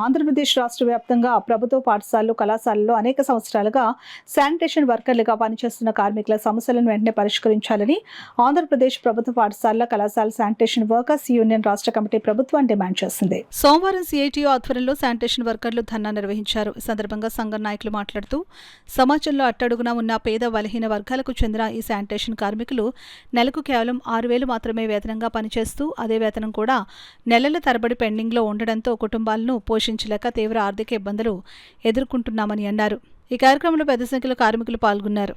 ఆంధ్రప్రదేశ్ రాష్ట్ర వ్యాప్తంగా ప్రభుత్వ పాఠశాలలు, కళాశాలల్లో అనేక సంవత్సరాలుగా శానిటేషన్ వర్కర్లుగా పనిచేస్తున్న కార్మికుల సమస్యలను వెంటనే పరిష్కరించాలని ఆంధ్రప్రదేశ్ ప్రభుత్వ పాఠశాలల, కళాశాల శానిటేషన్ వర్కర్స్ యూనియన్ రాష్ట్ర కమిటీ ప్రభుత్వాన్ని డిమాండ్ చేసింది. సోమవారం సిఐటియు ఆధ్వర్యంలో శానిటేషన్ వర్కర్లు ధర్నా నిర్వహించారు. ఈ సందర్భంగా సంఘం నాయకులు మాట్లాడుతూ సమాజంలో అట్టడుగున ఉన్న పేద, బలహీన వర్గాలకు చెందిన ఈ శానిటేషన్ కార్మికులు నెలకు కేవలం 6,000 మాత్రమే వేతనంగా పనిచేస్తూ అదే వేతనం కూడా నెలల తరబడి పెండింగ్లో ఉండడంతో కుటుంబాలను పోషించలేక తీవ్ర ఆర్థిక ఇబ్బందులు ఎదుర్కొంటున్నామని అన్నారు. ఈ కార్యక్రమంలో పెద్ద సంఖ్యలో కార్మికులు పాల్గొన్నారు.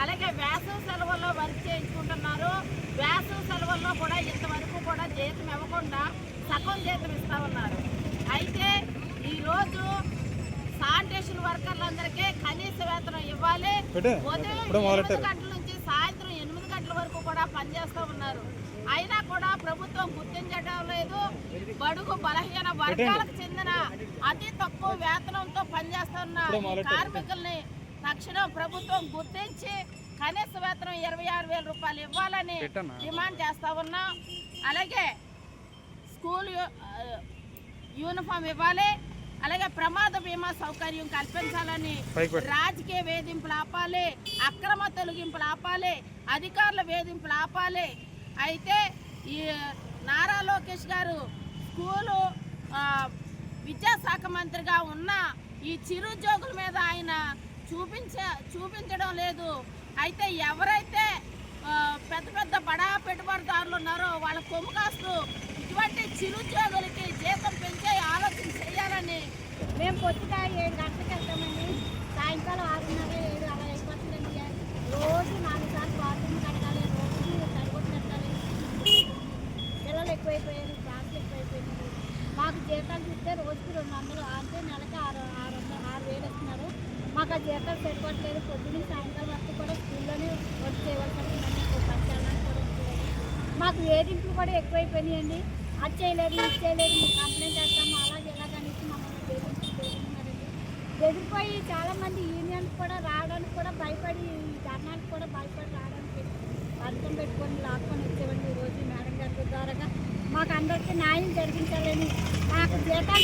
అలాగే వేసవి సెలవుల్లో వర్క్ చేయించుకుంటున్నారు. వేసవి సెలవుల్లో కూడా ఇంతవరకు కూడా జీతం ఇవ్వకుండా సగం జీతం ఇస్తా ఉన్నారు. అయితే ఈరోజు శానిటేషన్ వర్కర్లందరికీ కనీస వేతనం ఇవ్వాలి. ఉదయం 8 గంటల నుంచి సాయంత్రం 8 గంటల వరకు కూడా పనిచేస్తూ ఉన్నారు. అయినా కూడా ప్రభుత్వం గుర్తించడం లేదు. బడుగు బలహీన వర్గాలకు చెందిన అతి తక్కువ వేతనంతో పనిచేస్తున్న కార్మికుల్ని తక్షణం ప్రభుత్వం గుర్తించి కనీస వేతనం 26,000 రూపాయలు ఇవ్వాలని డిమాండ్ చేస్తా ఉన్నాం. అలాగే స్కూల్ యూనిఫామ్ ఇవ్వాలి. అలాగే ప్రమాద బీమా సౌకర్యం కల్పించాలని, రాజకీయ వేధింపులు ఆపాలి, అక్రమ తొలగింపులు ఆపాలి, అధికారుల వేధింపులు ఆపాలి. అయితే ఈ నారా లోకేష్ గారు స్కూలు విద్యాశాఖ మంత్రిగా ఉన్న ఈ చిరుద్యోగుల మీద ఆయన చూపించడం లేదు. అయితే ఎవరైతే పెద్ద పెద్ద బడా పెట్టుబడిదారులు ఉన్నారో వాళ్ళ కొమ్ము కాస్తూ ఇటువంటి చిరుద్యోగులకి జీతం పెంచే ఆలోచన చేయాలని. మేము పొద్దుగా 7 గంటలకు వెళ్తామండి. సాయంకాలం 6:30, 7 అలా అయిపోతుందండి. రోజు 4 సార్లు బాత్రూమ్ కడగాలి, రోజు తడిగొట్టు పెట్టాలి. పిల్లలు ఎక్కువైపోయారు, క్లాసులు ఎక్కువైపోయినాయి. మాకు జీతాలు చూస్తే రోజుకి 200, అంటే నెలకి 6,000 ఇస్తున్నారు. మాకు ఆ జీతాలు సరిపోవట్లేదు. పొద్దున్న సాయంకాలం వరకు కూడా స్కూల్లోనే వర్క్ చేయవలసి వస్తుందండి. పనిచేయడానికి కూడా వస్తుంది. మాకు వేధింపులు కూడా ఎక్కువైపోయినాయండి. అది చేయలేదు, ఇది చేయలేదు, మేము కంప్లైంట్ చేస్తాము, అలాగే ఇలాగనేసి మమ్మల్ని బెదిరిస్తున్నారండి. బెదిరిపోయి చాలామంది యూనియన్స్ కూడా రావడానికి కూడా భయపడి, ధర్నానికి కూడా భయపడి రావడానికి అర్థం పెట్టుకొని లాక్కొని వచ్చేవండి. ఈరోజు మేడం గారి ద్వారా మాకు అందరికీ న్యాయం జరిగించాలని, మాకు జీతాలు